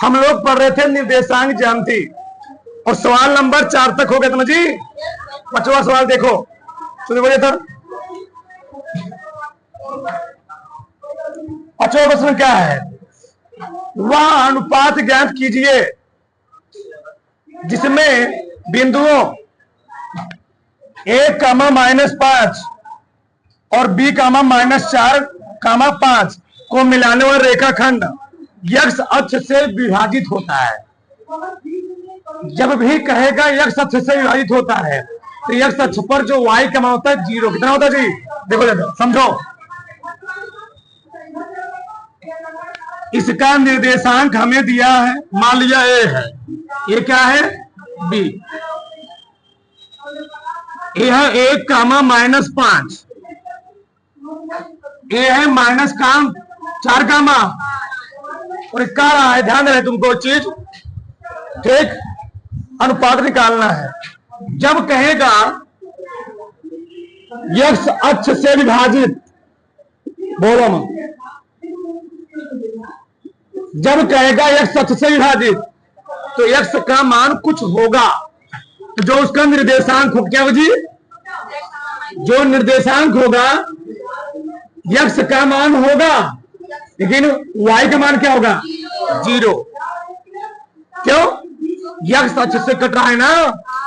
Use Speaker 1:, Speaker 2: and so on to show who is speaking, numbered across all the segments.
Speaker 1: हम लोग पढ़ रहे थे निर्देशांक ज्यामिति और सवाल नंबर 4 तक हो गया था ना जी। 5वां सवाल देखो, सुनिए बोलिए था। 5वां प्रश्न क्या है? वह अनुपात ज्ञात कीजिए जिसमें बिंदुओं a, -5 और b, -4, 5 को मिलाने वाला रेखाखंड x अक्ष से विभाजित होता है। जब भी कहेगा x अक्ष से विभाजित होता है तो x अक्ष पर जो y का मान होता है 0। कितना होता है जी? देखो समझो, इसका निर्देशांक हमें दिया है, मान लिया a है, ये क्या है? b। ये है 1, -5, ये है -4, और इसका रहा है, ध्यान रहे तुमको चीज, ठीक, अनुपात निकालना है। जब कहेगा x अक्ष से विभाजित, बोलो मत, जब कहेगा x अक्ष से विभाजित तो x का मान कुछ होगा, तो जो उसका निर्देशांक हो, क्या हो जी? जो निर्देशांक होगा x का मान होगा, लेकिन y का मान क्या होगा? 0। क्यों? x अक्ष से कट रहा है ना,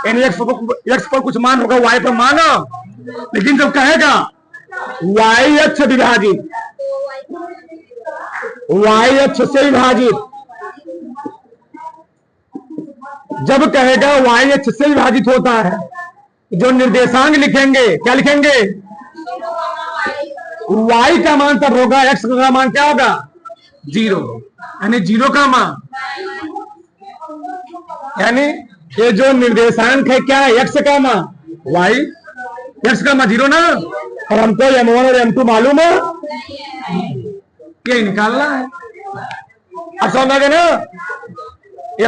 Speaker 1: यानी x पर कुछ मान होगा, y पर मान, लेकिन जब कहेगा y अक्ष विभाजित, y अक्ष से विभाजित, जब कहेगा y अक्ष से विभाजित होता है, जो निर्देशांक लिखेंगे, क्या लिखेंगे? y का मान तब होगा, x का मान क्या होगा? 0, यानी 0 का मान, यानी ये जो निर्देशांक है क्या है? x का मान, y, x का मान 0 ना, और हमको m1 और m2 मालूम है, ये निकालना है। अब समझ आ गया ना?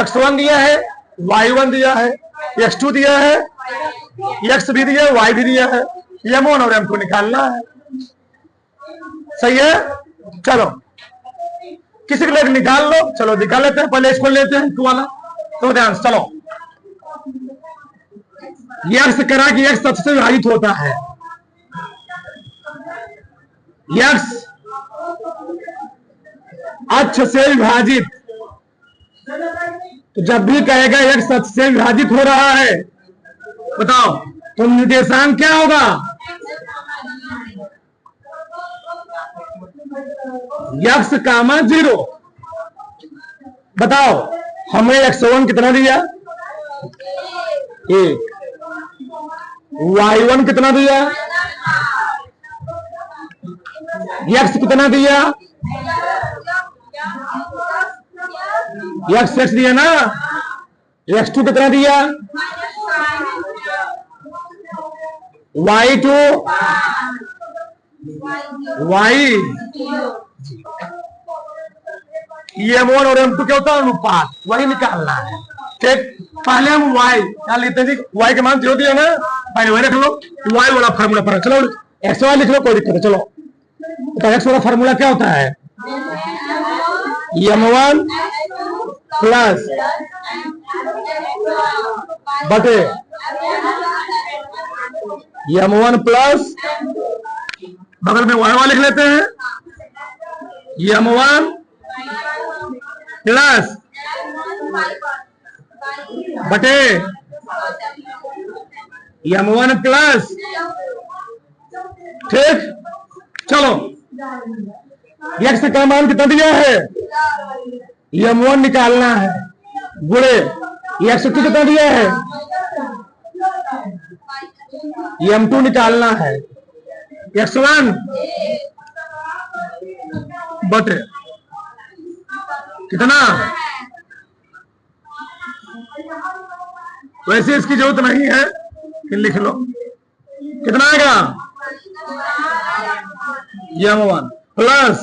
Speaker 1: x1 दिया है, y1 दिया है, x2 दिया है, x भी दिया है, y भी दिया है, m1 और m2 निकालना है। सही है? चलो किसी के लिए निकाल लो, चलो निकाल लेते हैं, पहले इसको लेते हैं टू वाला, तो ध्यान से चलो। x करा कि x अक्ष से विभाजित होता है, x अक्ष से विभाजित, तो जब भी कहेगा x अक्ष से विभाजित हो रहा है, बताओ तो निर्देशांक क्या होगा? x का मान 0। बताओ हमें x1 कितना दिया? 1। y1 कितना दिया? x कितना दिया? x दिया ना, x2 कितना दिया? y2, y, m1 और m2 क्या होता है? अनुपात, वही निकालना है। ठीक, पहले हम y क्या लेते हैं जी? y के मान 0 दिया ना, पहले वही रख लो, y वाला फार्मूला पर चलो, x लिख लो, कोई दिक्कत है। चलो तो x वाला फार्मूला क्या होता है? m1 प्लस बटे m1 प्लस, बगल में y1 लिख लेते हैं, m1 प्लस बटे m1 प्लस, ठीक। चलो x का मान कितना दिया है? m1 निकालना है, गुणे x2 कितना दिया है? m2 निकालना है, x1 बटे कितना? वैसे इसकी जरूरत नहीं है कि लिख लो, कितना आएगा? m1 प्लस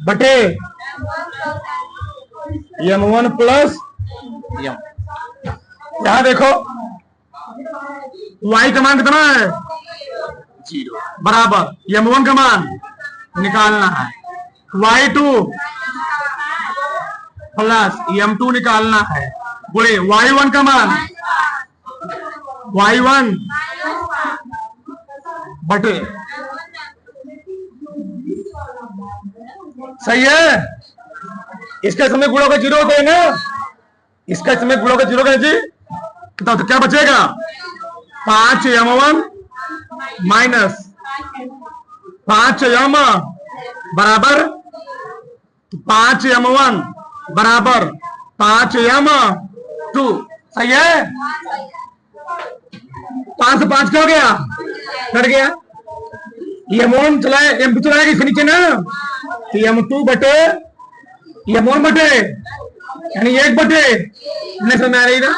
Speaker 1: बटे m1 प्लस m। यहां देखो y का मान कितना है? 0 बराबर m1 का मान निकालना है, y2 प्लस m2 निकालना है। बोले y1 का मान y1 बटे, सही है। इसका समय गुणों का 0 होते हैं ना, इसका समय गुणों का 0 का जी, तो क्या बचेगा 5m1 माइनस 5m बराबर 5m1 बराबर 5m2, सही है। 5 से 5 क्या हो गया, कट गया। m1 चलाए m2 चलाएगा इसके नीचे ना, तो m2 बटे m1 बटे यानी 1 बटे, नहीं समझ आ रही ना,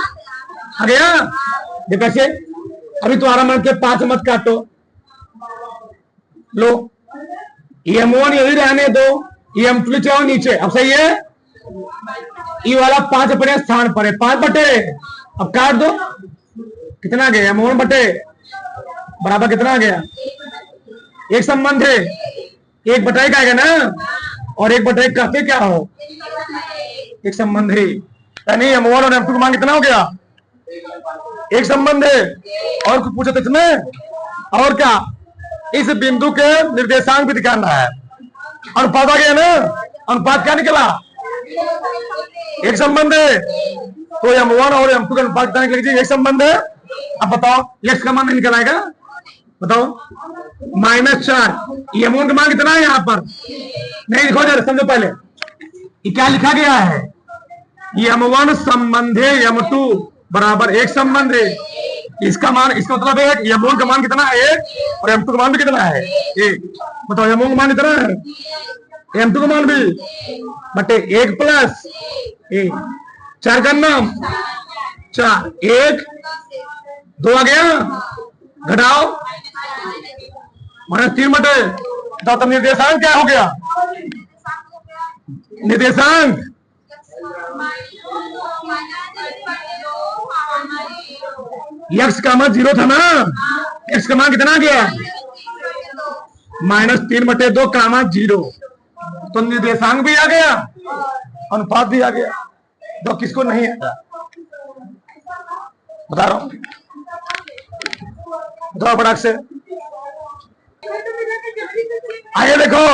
Speaker 1: आ गया। देखो कैसे, अभी तुम्हारा मन के 5 मत काटो, लो m1 यही रहने दो, m2 चाहो नीचे, अब सही है। ये वाला 5 अपने स्थान पर है, 5 बटे, अब काट दो, कितना गया m1 बटे बराबर कितना आ गया, एक संबंध है, 1 बटाई का आएगा ना, और 1 बटाई कहते क्या हो, एक संबंध है, यानी m1 और m2 का मान कितना हो गया, एक संबंध है। और कुछ पूछे तो इसमें और क्या, इस बिंदु के निर्देशांक भी दिखाना है। अनुपात आ गया ना, अनुपात क्या निकला, एक संबंध है, तो m1 और m2 का अनुपात कितना निकलेगा, एक संबंध है। अब बताओ x का मान नहीं निकल आएगा, बताओ -4, m1 का मान कितना है यहाँ पर, नहीं लिखो जरा, समझो पहले ये क्या लिखा गया है, m1 संबंध है m2 बराबर एक संबंध है। इसका मान, इसका मतलब है m1 का मान कितना है 1 और m2 का मान भी कितना है 1। बताओ m1 का मान कितना है, m2 का मान भी बटे 1 प्लस 1, 4 का नाम 4, 1 2 आ गया, घटाओ -3 बटे, तो निर्देशांक क्या हो गया, निर्देशांक x का मान 0 था ना, x का मान कितना आ गया -3 बटे 2 का मान 0, तो निर्देशांक भी आ गया, अनुपात भी आ गया। तो किसको नहीं आता बता रहा हूं, बताओ फटाक से। आइए देखो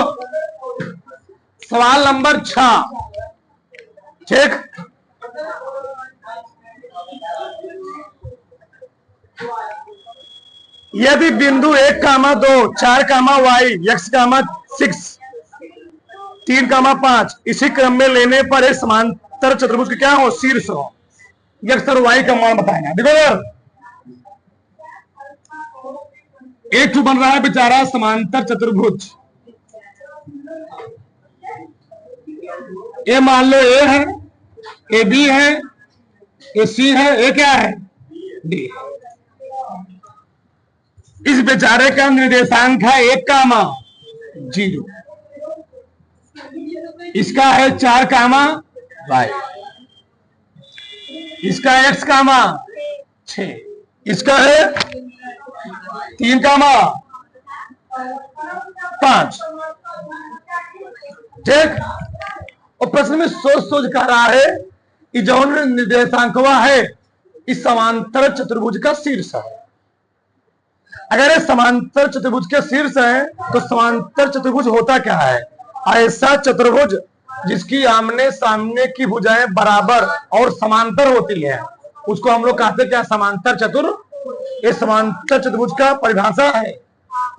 Speaker 1: सवाल नंबर 6, ठीक, यदि बिंदु 1, 2, 4, y, x, 6, 3, 5 इसी क्रम में लेने पर एक समांतर चतुर्भुज के क्या हो, शीर्ष हो, x और y का मान बताएंगे। देखो एक बन रहा है बेचारा समांतर चतुर्भुज, ए मान लो ए है, ए बी है, ए सी है, ए क्या है डी। इस बेचारे का निर्देशांक है 1, 0, इसका है 4, y, इसका x, 6, इसका है 3, 5, ठीक। और प्रश्न में सोच कह रहा है कि जो निर्देशांकवा है इस समांतर चतुर्भुज का शीर्ष है। अगर ये समांतर चतुर्भुज के शीर्ष है तो समांतर चतुर्भुज होता क्या है, ऐसा चतुर्भुज जिसकी आमने सामने की भुजाएं बराबर और समांतर होती है, उसको हम लोग कहते हैं क्या, समांतर चतुर्भुज। ये समांतर चतुर्भुज का परिभाषा है,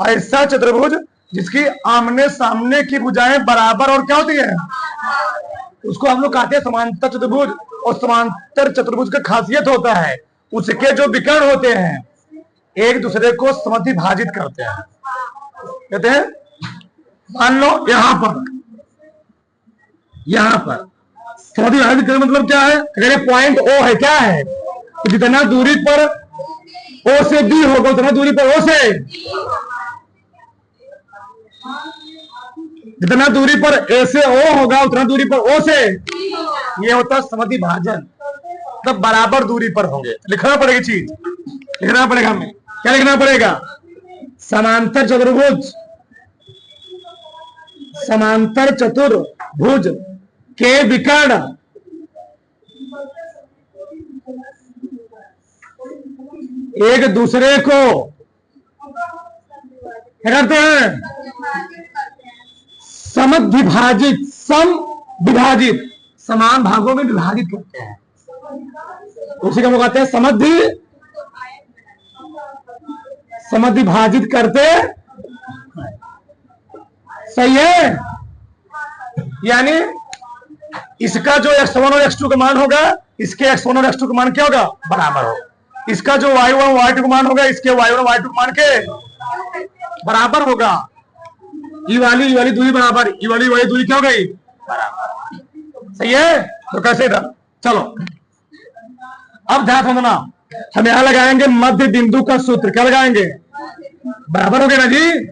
Speaker 1: ऐसा चतुर्भुज जिसकी आमने सामने की भुजाएं बराबर और क्या होती है, उसको हम लोग कहते हैं समांतर चतुर्भुज। और समांतर चतुर्भुज का खासियत होता है उसके जो विकर्ण होते हैं एक दूसरे को समद्विभाजित करते हैं। कहते हैं मान लो यहां पर समद्विभाजित करने मतलब क्या है, अगर पॉइंट ओ है, क्या है, तो जितना दूरी पर ओ से बी होगा उतना दूरी पर ओ से, जितना दूरी पर ए से ओ होगा उतना दूरी पर ओ से, ये होता समद्विभाजन, तब बराबर दूरी पर होंगे। लिखना पड़ेगी चीज, लिखना पड़ेगा, हमें क्या लिखना पड़ेगा, समांतर चतुर्भुज, समांतर चतुर्भुज के विकर्ण एक दूसरे को क्या करते हैं? समद्विभाजित, सम विभाजित, समान भागों में विभाजित करते हैं, उसी का कहते हैं समद्विभाजित करते। सही है। यानी इसका जो x1 और x2 का मान होगा, इसके x1 और x2 का मान क्या होगा? बराबर होगा। इसका जो y1 और y2 का मान होगा, इसके y1 और y2 का मान के बराबर होगा। ये वाली दूरी बराबर, ये वाली दूरी क्या हो गई? बराबर। सही है। तो कैसे था? चलो अब ध्यान समझना, हम यहां लगाएंगे मध्य बिंदु का सूत्र। क्या लगाएंगे? बराबर हो गया ना जी?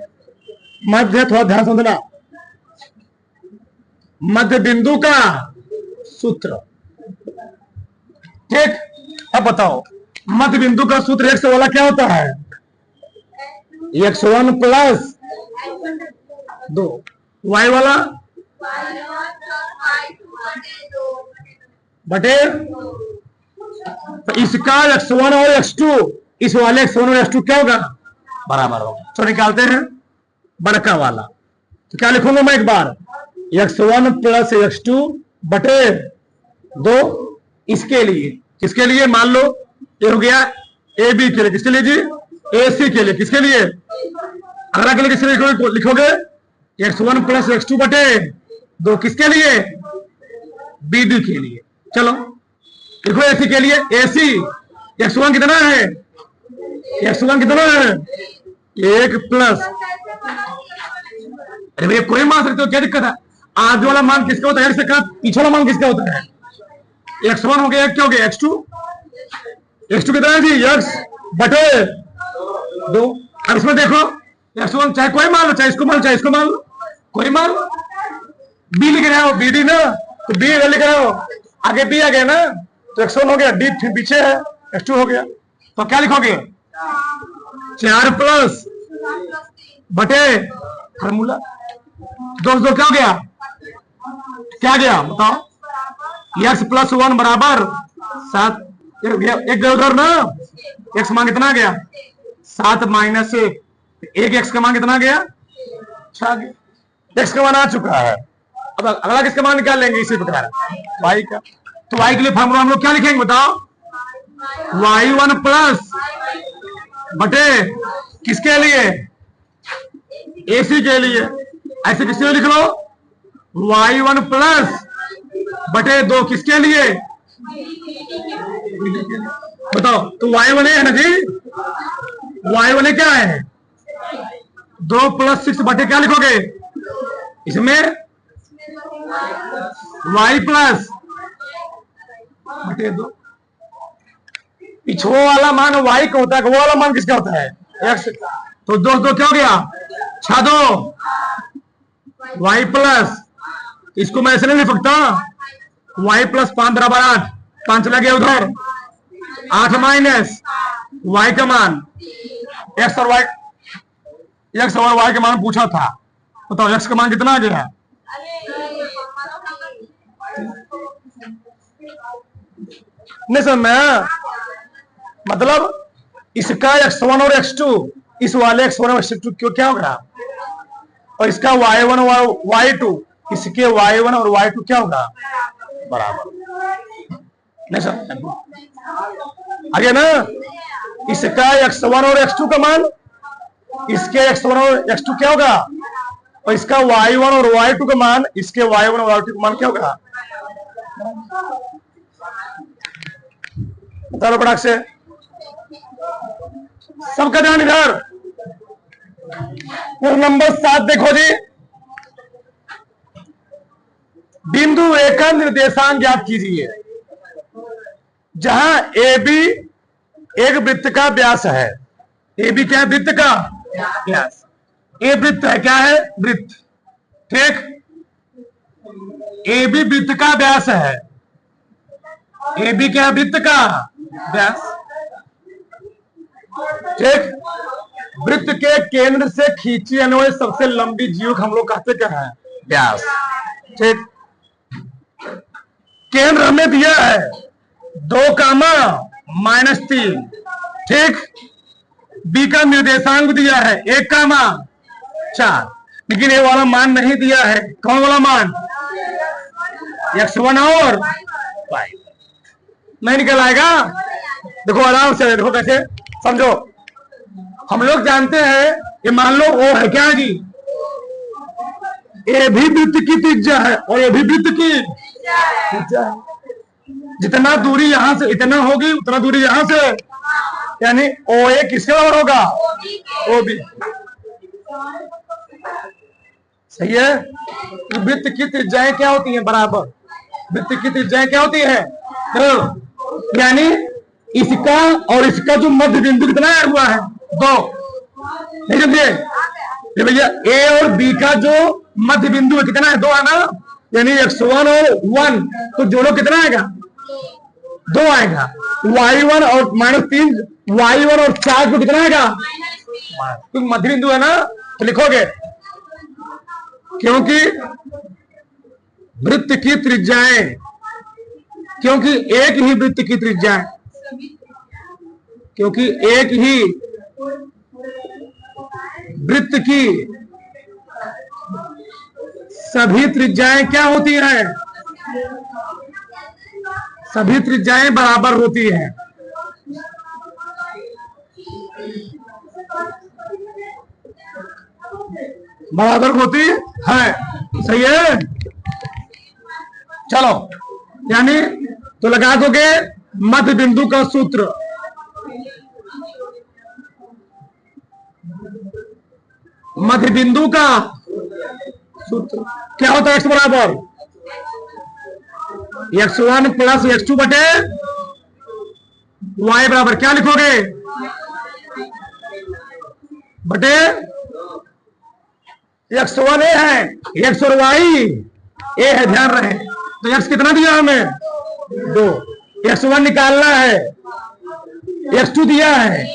Speaker 1: मध्य, थोड़ा ध्यान समझना, मध्य बिंदु का सूत्र। ठीक, अब बताओ मध्य बिंदु का सूत्र x वाला क्या होता है? x1 प्लस 2, y वाला बटे। तो इसका x1 और x2, इस वाले x1 और x2 क्या होगा? बराबर होगा। तो निकालते हैं बड़का वाला। तो क्या लिखूंगा मैं एक बार? x1 प्लस x2 बटे 2, इसके लिए, किसके लिए? मान लो ये हो गया ए बी के लिए, किसके लिए जी? ए सी के लिए, किसके लिए? अगला के लिए किसके लिए लिखोगे? x1 प्लस x2 बटे 2, किसके लिए? बी डी के लिए। चलो लिखो ए सी के लिए। ए सी x1 कितना है? x1 कितना है? 1 प्लस, अरे भैया कोई मान सकते हो, क्या दिक्कत है? आगे वाला मान किसका होता है? x का पीछे वाला मान किसका होता है? x1 हो गया, क्या हो गया? x2 कितना है जी? x बटे 2। अब इसमें देखो x1 चाहे कोई मान लो, चाहे इसको मान लो, चाहे इसको मान लो, कोई मान लो। b लिख रहे हो, बी डी ना, तो b लिख रहे हो, आगे b आ गया ना, तो x1 हो गया, d फिर पीछे है, x2 हो गया। तो क्या लिखोगे? 4 प्लस बटे फार्मूला 2 क्या हो गया? क्या गया बताओ? x प्लस 1 बराबर 7। एक उधर ना, x मान कितना गया? 7 माइनस 1 x का मान कितना गया? 6 x का मान आ चुका है। अब अगला किसका मान निकाल लेंगे? इसी प्रकार y का। तो y के लिए फार्मूला हम लोग क्या लिखेंगे बताओ? y1 प्लस बटे किसके लिए? AC के लिए। ऐसे किसके लिए लिख लो? y1 प्लस बटे 2 किसके लिए? बताओ। तो y1 है ना जी? y1 क्या है? 2 प्लस 6 बटे क्या लिखोगे इसमें? y प्लस बटे 2। पिछवा वाला मान y का होता है, वो वाला मान किसका होता है? x। तो 2 क्या हो गया? 6 2 y प्लस, इसको मैं ऐसे नहीं लिख सकता, y प्लस 5 बराबर 8, 5 चला गया उधर, 8 माइनस y का मान, x और y का मान पूछा था, बताओ x का मान कितना आ गया? नहीं सर, मैं मतलब इसका x1 और x2, इस वाले x1 और x2 क्यों क्या होगा? और इसका y1 और y2, इसके y1 और y2 क्या होगा? बराबर। नहीं सर, आगे ना, इसका x1 और x2 का मान, इसके x1 और x2 क्या होगा? और इसका y1 और y2 का मान, इसके y1 और y2 का मान क्या होगा? चलो पटाख से सबका ध्यान इधर। नंबर 7 देखो जी, बिंदु ए का निर्देशांक ज्ञात कीजिए। जहां ए बी एक वृत्त का व्यास है। ए बी क्या है? वृत्त का व्यास। ए वृत्त है, क्या है? वृत्त। ठीक, ए बी वृत्त का व्यास है। ए बी क्या है? वृत्त का व्यास। ठीक, वृत्त के केंद्र से खींची जाने वाली सबसे लंबी जीव हम लोग कहते क्या है? व्यास। ठीक, केंद्र हमें दिया है, 2, ठीक। बी का निर्देशांक दिया है 1, 4, लेकिन ये वाला मान नहीं दिया है। कौन वाला मान? x1 और y नहीं निकल आएगा। देखो आराम से देखो, कैसे समझो। हम लोग जानते हैं, ये मान लो O है क्या जी? ये भी वृत्त की त्रिज्या है और ये भी वृत्त की त्रिज्या है। जितना दूरी यहां से इतना होगी उतना दूरी यहां से, यानी OA किसके बराबर होगा? OB। सही है। वृत्त की त्रिज्याएं क्या होती हैं? बराबर। वृत्त की त्रिज्याएं क्या होती है? तो यानी इसका और इसका जो मध्य बिंदु कितना हुआ है? 2। नहीं समझे? भैया A और B का जो मध्य बिंदु है कितना है? 2 है ना। यानी x1 और 1 तो जोड़ो कितना आएगा? 2 आएगा। y1 और -3, y1 और 4 को कितना आएगा? क्योंकि मध्य बिंदु है ना, तो लिखोगे क्योंकि वृत्त की त्रिज्याएं, क्योंकि एक ही वृत्त की त्रिज्या है, क्योंकि एक ही वृत्त की सभी त्रिज्याएं क्या होती हैं? सभी त्रिज्याएं बराबर होती हैं। बराबर होती है। सही है। चलो, यानी तो लगा दोगे मध्य बिंदु का सूत्र। मध्य बिंदु का सूत्र क्या होता है? x बराबर x1 प्लस x2 बटे y बराबर क्या लिखोगे? बटे x1 a है, x और y a है, ध्यान रहे। तो x कितना दिया हमें? 2। x1 निकालना है, x2 दिया है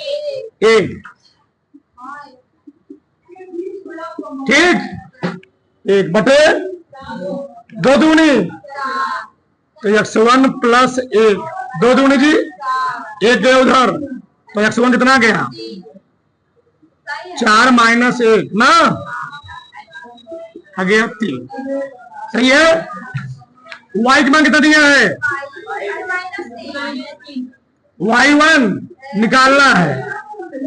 Speaker 1: 1, ठीक। 1 बटे 2 दूनी, तो x1 प्लस 1, 2 दूनी जी 1 गए उधर, तो x1 कितना गया? 4 माइनस 1 ना, आ गया 3। सही है। y की मान कितना दिया है? y1 निकालना है,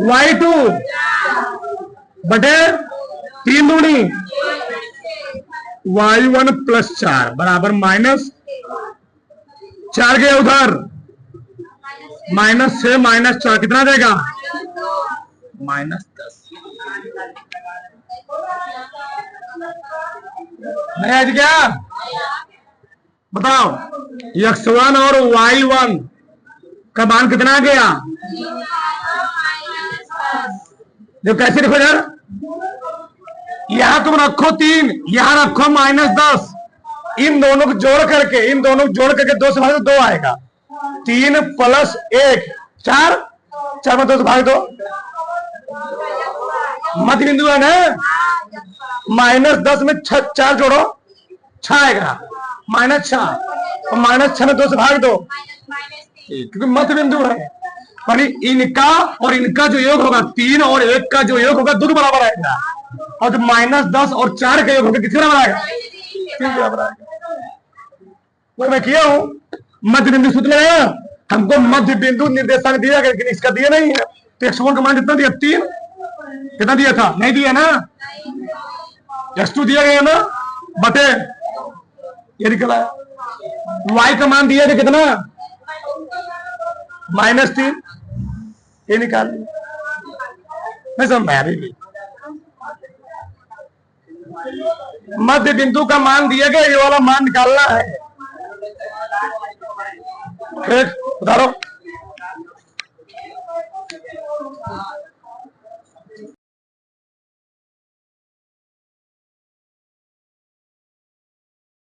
Speaker 1: y2 बटे 3 दूनी y1 प्लस 4 बराबर -4 गया उधर, -6 -4 कितना देगा? -10। नहीं आज क्या बताओ? x1 और y1 का मान कितना गया? जो कैसे देखो यार, यहां तुम रखो 3, यहां रखो -10, इन दोनों को जोड़ करके 2 से भाग दो 2 आएगा। 3 प्लस 1 4, 4 में 2 से भाग दो, मध्य बिंदु है ना। -10 में 4 जोड़ो 6 आएगा, -6 और -6 में 2 से भाग दो, क्योंकि मध्य बिंदु है। यानी इनका और इनका जो योग होगा 3 और 1 का जो योग होगा 2 के बराबर आएगा, और जो -10 और 4 का योग होगा किसके बराबर आएगा? 3 के बराबर आएगा। वो मैं किया हूं मध्य बिंदु सूत्र लगाया, हमको मध्य बिंदु निर्देशांक दिया गया, लेकिन इसका दिया नहीं है। तो x1 का मान कितना दिया? 3। कितना दिया था? नहीं दिया ना। x2 दिया गया ना, बटे ये निकला। y का मान दिया गया कितना? -3, ये निकाल नहीं समझ में आ रही। मध्य बिंदु का मान दिया गया, ये वाला मान निकालना है। फिर उतारो।